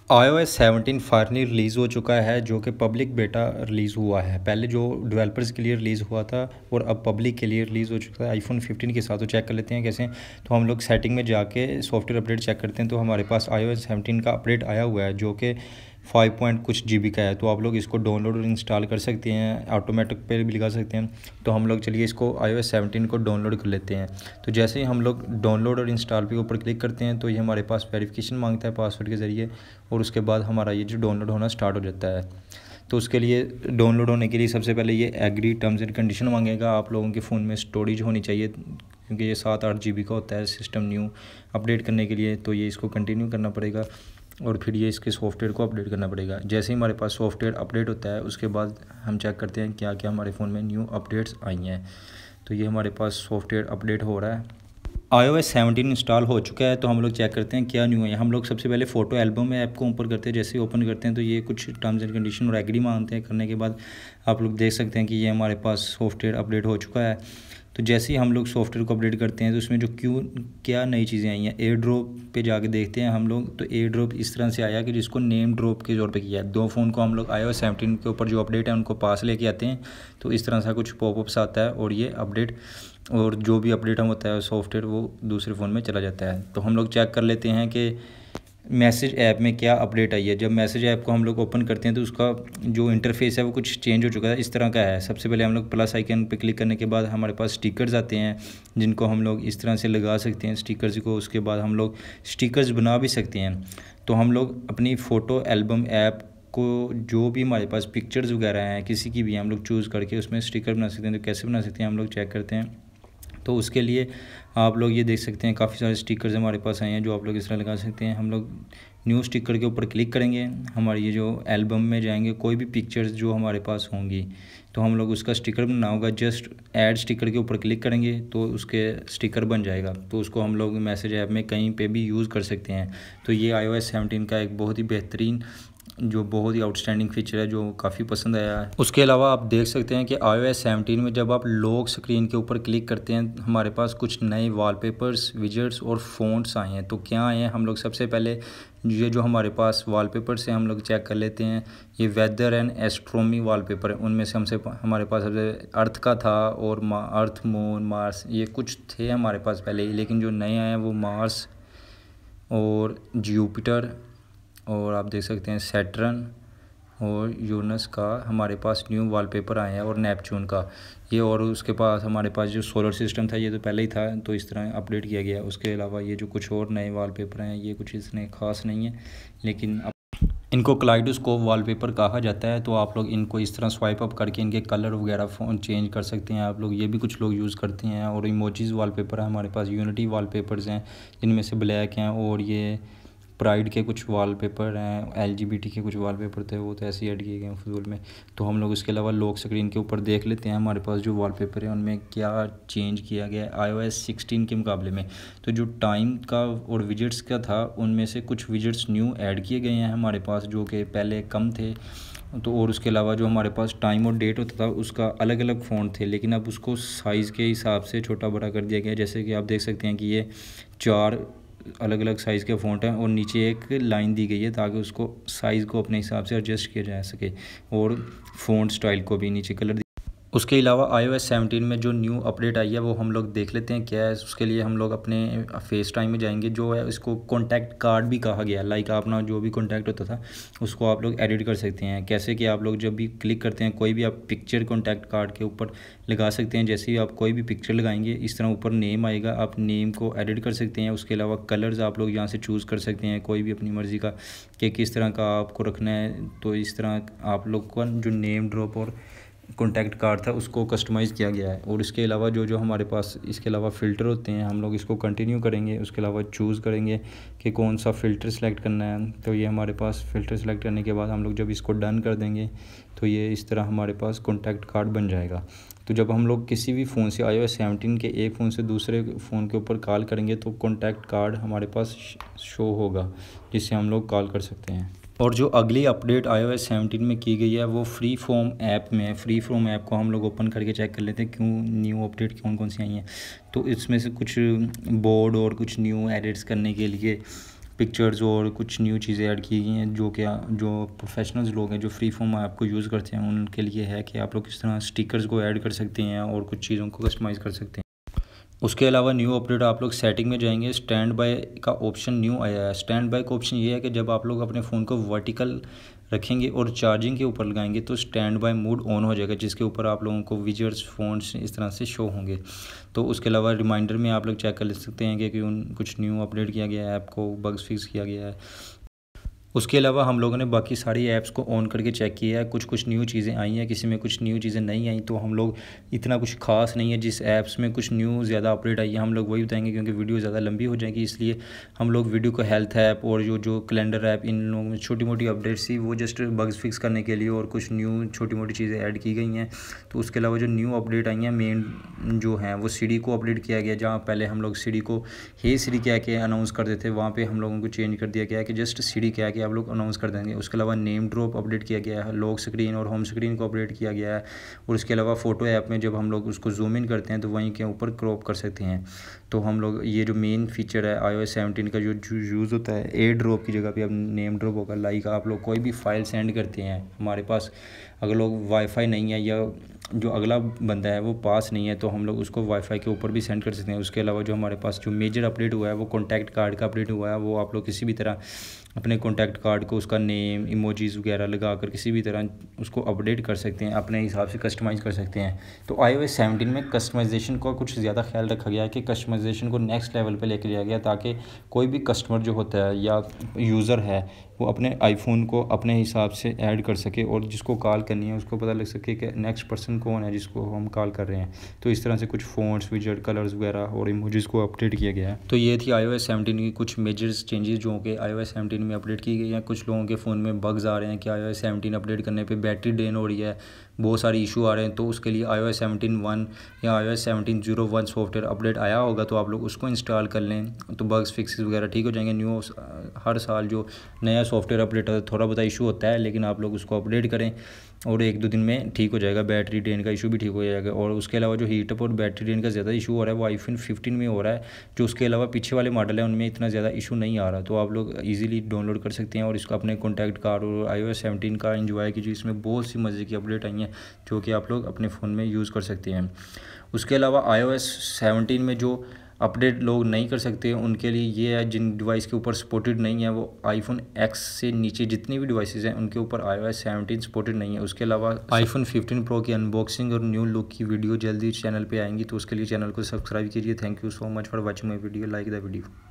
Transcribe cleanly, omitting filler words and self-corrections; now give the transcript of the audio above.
iOS 17 finally release हो चुका है, जो कि पब्लिक बेटा रिलीज़ हुआ है। पहले जो डेवलपर्स के लिए रिलीज़ हुआ था और अब पब्लिक के लिए रिलीज़ हो चुका है आईफोन 15 के साथ। तो चेक कर लेते हैं कैसे। तो हम लोग सेटिंग में जाके सॉफ्टवेयर अपडेट चेक करते हैं, तो हमारे पास iOS 17 का अपडेट आया हुआ है, जो कि 5 पॉइंट कुछ GB का है। तो आप लोग इसको डाउनलोड और इंस्टॉल कर सकते हैं, ऑटोमेटिक पे भी लगा सकते हैं। तो हम लोग चलिए इसको iOS 17 को डाउनलोड कर लेते हैं। तो जैसे ही हम लोग डाउनलोड और इंस्टॉल पे ऊपर क्लिक करते हैं, तो ये हमारे पास वेरिफिकेशन मांगता है पासवर्ड के ज़रिए, और उसके बाद हमारा ये जो डाउनलोड होना स्टार्ट हो जाता है। तो उसके लिए डाउनलोड होने के लिए सबसे पहले ये एग्री टर्म्स एंड कंडीशन मांगेगा। आप लोगों के फ़ोन में स्टोरेज होनी चाहिए, क्योंकि ये 7-8 GB का होता है सिस्टम न्यू अपडेट करने के लिए। तो ये इसको कंटिन्यू करना पड़ेगा और फिर ये इसके सॉफ्टवेयर को अपडेट करना पड़ेगा। जैसे ही हमारे पास सॉफ्टवेयर अपडेट होता है, उसके बाद हम चेक करते हैं क्या क्या हमारे फ़ोन में न्यू अपडेट्स आई हैं। तो ये हमारे पास सॉफ्टवेयर अपडेट हो रहा है। iOS 17 इंस्टॉल हो चुका है। तो हम लोग चेक करते हैं क्या न्यू है। हम लोग सबसे पहले फ़ोटो एल्बम ऐप को ओपन करते हैं। जैसे ही ओपन करते हैं तो ये कुछ टर्म्स एंड कंडीशन और एग्री मांगते हैं। करने के बाद आप लोग देख सकते हैं कि ये हमारे पास सॉफ्टवेयर अपडेट हो चुका है। तो जैसे ही हम लोग सॉफ्टवेयर को अपडेट करते हैं, तो उसमें जो क्या नई चीज़ें आई हैं, एयर ड्रॉप पे जाके देखते हैं हम लोग। तो एयर ड्रॉप इस तरह से आया कि जिसको नेम ड्रॉप के तौर पे किया है। 2 फ़ोन को हम लोग iOS 17 के ऊपर जो अपडेट है उनको पास लेके आते हैं। तो इस तरह सा कुछ पॉपअप्स आता है और ये अपडेट और जो भी अपडेट हम होता है सॉफ्टवेयर वो दूसरे फ़ोन में चला जाता है। तो हम लोग चेक कर लेते हैं कि मैसेज ऐप में क्या अपडेट आई है। जब मैसेज ऐप को हम लोग ओपन करते हैं, तो उसका जो इंटरफेस है वो कुछ चेंज हो चुका है, इस तरह का है। सबसे पहले हम लोग प्लस आइकन पे क्लिक करने के बाद हमारे पास स्टिकर्स आते हैं, जिनको हम लोग इस तरह से लगा सकते हैं स्टिकर्स को। उसके बाद हम लोग स्टिकर्स बना भी सकते हैं। तो हम लोग अपनी फ़ोटो एल्बम ऐप को जो भी हमारे पास पिक्चर्स वगैरह हैं किसी की भी, हम लोग चूज़ करके उसमें स्टिकर बना सकते हैं। तो कैसे बना सकते हैं हम लोग चेक करते हैं। तो उसके लिए आप लोग ये देख सकते हैं काफ़ी सारे स्टिकर्स हमारे पास आए हैं, जो आप लोग इस तरह लगा सकते हैं। हम लोग न्यू स्टिकर के ऊपर क्लिक करेंगे, हमारी ये जो एल्बम में जाएंगे, कोई भी पिक्चर्स जो हमारे पास होंगी तो हम लोग उसका स्टिकर बनाना होगा। जस्ट ऐड स्टिकर के ऊपर क्लिक करेंगे तो उसके स्टिकर बन जाएगा। तो उसको हम लोग मैसेज ऐप में कहीं पे भी यूज़ कर सकते हैं। तो ये iOS 17 का एक बहुत ही बेहतरीन, जो बहुत ही आउटस्टैंडिंग फीचर है, जो काफ़ी पसंद आया है। उसके अलावा आप देख सकते हैं कि iOS 17 में जब आप लॉक स्क्रीन के ऊपर क्लिक करते हैं, हमारे पास कुछ नए वॉलपेपर्स, विजेट्स और फ़ॉन्ट्स आए हैं। तो क्या आए हैं, हम लोग सबसे पहले ये जो हमारे पास वॉलपेपर्स हैं हम लोग चेक कर लेते हैं। ये वेदर एंड एस्ट्रोनॉमी वॉलपेपर है। उनमें से हमारे पास सबसे अर्थ का था और अर्थ, मून, मार्स, ये कुछ थे हमारे पास पहले ही। लेकिन जो नए आए हैं वो मार्स और जुपिटर, और आप देख सकते हैं सैटर्न और यूरेनस का हमारे पास न्यू वॉलपेपर आए हैं, और नेपच्यून का ये। और उसके पास हमारे पास जो सोलर सिस्टम था ये तो पहले ही था, तो इस तरह अपडेट किया गया। उसके अलावा ये जो कुछ और नए वॉलपेपर हैं ये कुछ इसने ख़ास नहीं है, लेकिन इनको कलाइडोस्कोप वॉलपेपर कहा जाता है। तो आप लोग इनको इस तरह स्वाइप अप करके इनके कलर वगैरह फ़ोन चेंज कर सकते हैं आप लोग। ये भी कुछ लोग यूज़ करते हैं। और इमोजीज़ वॉलपेपर है हमारे पास, यूनिटी वॉलपेपर्स हैं जिनमें से ब्लैक हैं, और ये प्राइड के कुछ वॉलपेपर हैं, LGBT के कुछ वॉलपेपर थे, वो तो ऐसे ही ऐड किए गए हैं फजूल में। तो हम लोग उसके अलावा लॉक स्क्रीन के ऊपर देख लेते हैं हमारे पास जो वॉलपेपर है उनमें क्या चेंज किया गया है iOS 16 के मुकाबले में। तो जो टाइम का और विजेट्स का था, उनमें से कुछ विजेट्स न्यू ऐड किए गए हैं हमारे पास, जो कि पहले कम थे। तो और उसके अलावा जो हमारे पास टाइम और डेट होता था उसका अलग अलग फ़ॉन्ट थे, लेकिन अब उसको साइज़ के हिसाब से छोटा बड़ा कर दिया गया है। जैसे कि आप देख सकते हैं कि ये 4 अलग अलग साइज़ के फ़ॉन्ट हैं, और नीचे एक लाइन दी गई है ताकि उसको साइज़ को अपने हिसाब से एडजस्ट किया जा सके, और फ़ॉन्ट स्टाइल को भी नीचे कलर। उसके अलावा iOS 17 में जो न्यू अपडेट आई है वो हम लोग देख लेते हैं क्या है। उसके लिए हम लोग अपने फेस टाइम में जाएंगे, जो है इसको कॉन्टैक्ट कार्ड भी कहा गया है। लाइक अपना जो भी कॉन्टैक्ट होता था उसको आप लोग एडिट कर सकते हैं। कैसे कि आप लोग जब भी क्लिक करते हैं कोई भी आप पिक्चर कॉन्टैक्ट कार्ड के ऊपर लगा सकते हैं। जैसे ही आप कोई भी पिक्चर लगाएंगे इस तरह ऊपर नेम आएगा, आप नेम को एडिट कर सकते हैं। उसके अलावा कलर्स आप लोग यहाँ से चूज़ कर सकते हैं कोई भी अपनी मर्ज़ी का कि किस तरह का आपको रखना है। तो इस तरह आप लोग का जो नेम ड्रॉप और कॉन्टैक्ट कार्ड था उसको कस्टमाइज़ किया गया है। और इसके अलावा जो जो हमारे पास इसके अलावा फ़िल्टर होते हैं, हम लोग इसको कंटिन्यू करेंगे। उसके अलावा चूज़ करेंगे कि कौन सा फ़िल्टर सेलेक्ट करना है। तो ये हमारे पास फ़िल्टर सेलेक्ट करने के बाद हम लोग जब इसको डन कर देंगे तो ये इस तरह हमारे पास कॉन्टैक्ट कार्ड बन जाएगा। तो जब हम लोग किसी भी फ़ोन से iOS 17 के एक फ़ोन से दूसरे फ़ोन के ऊपर कॉल करेंगे तो कॉन्टैक्ट कार्ड हमारे पास शो होगा, जिससे हम लोग कॉल कर सकते हैं। और जो अगली अपडेट iOS 17 में की गई है वो फ्री फॉर्म ऐप में है। फ्री फॉर्म ऐप को हम लोग ओपन करके चेक कर लेते हैं क्यों न्यू अपडेट कौन कौन सी आई हैं। तो इसमें से कुछ बोर्ड और कुछ न्यू एडिट्स करने के लिए पिक्चर्स और कुछ न्यू चीज़ें ऐड की गई हैं जो प्रोफेशनल्स लोग हैं जो फ्री फॉर्म ऐप को यूज़ करते हैं उनके लिए है कि आप लोग किस तरह स्टिकर्स को ऐड कर सकते हैं और कुछ चीज़ों को कस्टमाइज़ कर सकते हैं। उसके अलावा न्यू अपडेट आप लोग सेटिंग में जाएंगे, स्टैंड बाय का ऑप्शन न्यू आया है। स्टैंड बाय का ऑप्शन ये है कि जब आप लोग अपने फ़ोन को वर्टिकल रखेंगे और चार्जिंग के ऊपर लगाएंगे तो स्टैंड बाय मोड ऑन हो जाएगा, जिसके ऊपर आप लोगों को विजर्स फ़ोन्स इस तरह से शो होंगे। तो उसके अलावा रिमाइंडर में आप लोग चेक कर सकते हैं कि कुछ न्यू अपडेट किया गया है, ऐप को बग्स फिक्स किया गया है। उसके अलावा हम लोगों ने बाकी सारी ऐप्स को ऑन करके चेक किया है, कुछ न्यू चीज़ें आई हैं, किसी में कुछ न्यू चीज़ें नहीं आई। तो हम लोग इतना कुछ खास नहीं है, जिस ऐप्स में कुछ न्यू ज़्यादा अपडेट आई है हम लोग वही बताएंगे, क्योंकि वीडियो ज़्यादा लंबी हो जाएगी। इसलिए हम लोग वीडियो को हेल्थ ऐप और जो कैलेंडर ऐप, इन लोगों में छोटी मोटी अपडेट्स थी वो जस्ट बग्स फिक्स करने के लिए और कुछ न्यू छोटी मोटी चीज़ें ऐड की गई हैं। तो उसके अलावा जो न्यू अपडेट आई हैं मेन जो हैं वो सीडी को अपडेट किया गया। जहाँ पहले हम लोग सीडी को हे सीडी कह के अनाउंस करते थे, वहाँ पे हम लोगों को चेंज कर दिया गया है कि जस्ट सीडी कह के आप लोग अनाउंस कर देंगे। उसके अलावा नेम ड्रॉप अपडेट किया गया है, लॉक स्क्रीन और होम स्क्रीन को अपडेट किया गया है। और उसके अलावा फ़ोटो ऐप में जब हम लोग उसको जूम इन करते हैं तो वहीं के ऊपर क्रॉप कर सकते हैं। तो हम लोग ये जो मेन फीचर है iOS 17 का जो यूज़ होता है, एयर ड्रॉप की जगह पे अब नेम ड्रॉप होगा। लाइक आप लोग कोई भी फाइल सेंड करते हैं, हमारे पास अगर लोग वाईफाई नहीं है या जो अगला बंदा है वो पास नहीं है तो हम लोग उसको वाईफाई के ऊपर भी सेंड कर सकते हैं। उसके अलावा जो हमारे पास जो मेजर अपडेट हुआ है वो कॉन्टैक्ट कार्ड का अपडेट हुआ है। वो आप लोग किसी भी तरह अपने कॉन्टैक्ट कार्ड को उसका नेम इमोजीज़ वगैरह लगा कर किसी भी तरह उसको अपडेट कर सकते हैं, अपने हिसाब से कस्टमाइज़ कर सकते हैं। तो iOS 17 में कस्टमाइजेशन का कुछ ज़्यादा ख्याल रखा गया है कि कस्टमाइजेशन को नेक्स्ट लेवल पे लेके जाया गया, ताकि कोई भी कस्टमर जो होता है या यूज़र है वो अपने आईफोन को अपने हिसाब से ऐड कर सके और जिसको कॉल करनी है उसको पता लग सके कि नेक्स्ट पर्सन कौन है जिसको हम कॉल कर रहे हैं। तो इस तरह से कुछ फ़ॉन्ट्स, विजेट, कलर्स वगैरह और इमोजीज़ को अपडेट किया गया है। तो ये थी iOS 17 की कुछ मेजर चेंजेस जो कि iOS 17 में अपडेट की गई हैं। कुछ लोगों के फ़ोन में बग्स आ रहे हैं कि iOS 17 अपडेट करने पे बैटरी ड्रेन हो रही है, बहुत सारे इशू आ रहे हैं। तो उसके लिए iOS 17.1 या iOS 17.01 सॉफ्टवेयर अपडेट आया होगा, तो आप लोग उसको इंस्टॉल कर लें तो बग्स फिक्सेस वगैरह ठीक हो जाएंगे। हर साल जो नया सॉफ्टवेयर अपडेट होता है थोड़ा बहुत इशू होता है, लेकिन आप लोग उसको अपडेट करें और 1-2 दिन में ठीक हो जाएगा। बैटरी ड्रेन का इशू भी ठीक हो जाएगा। और उसके अलावा जो हीटअप और बैटरी ड्रेन का ज़्यादा इशू हो रहा है वो iPhone 15 में हो रहा है। जो उसके अलावा पीछे वाले मॉडल हैं उनमें इतना ज़्यादा इशू नहीं आ रहा। तो आप लोग ईजिली डाउनलोड कर सकते हैं और इसको अपने कॉन्टैक्ट कार्ड और iOS 17 का एंजॉय कीजिए। इसमें बहुत सी मज़े की अपडेट आई हैं जो कि आप लोग अपने फ़ोन में यूज़ कर सकते हैं। उसके अलावा iOS 17 में जो अपडेट लोग नहीं कर सकते उनके लिए ये है, जिन डिवाइस के ऊपर सपोर्टेड नहीं है वो iPhone X से नीचे जितनी भी डिवाइसेस हैं उनके ऊपर iOS 17 सपोर्टेड नहीं है। उसके अलावा iPhone 15 Pro की अनबॉक्सिंग और न्यू लुक की वीडियो जल्दी चैनल पे आएंगी, तो उसके लिए चैनल को सब्सक्राइब कीजिए। Thank you so much for watching my video, like the video.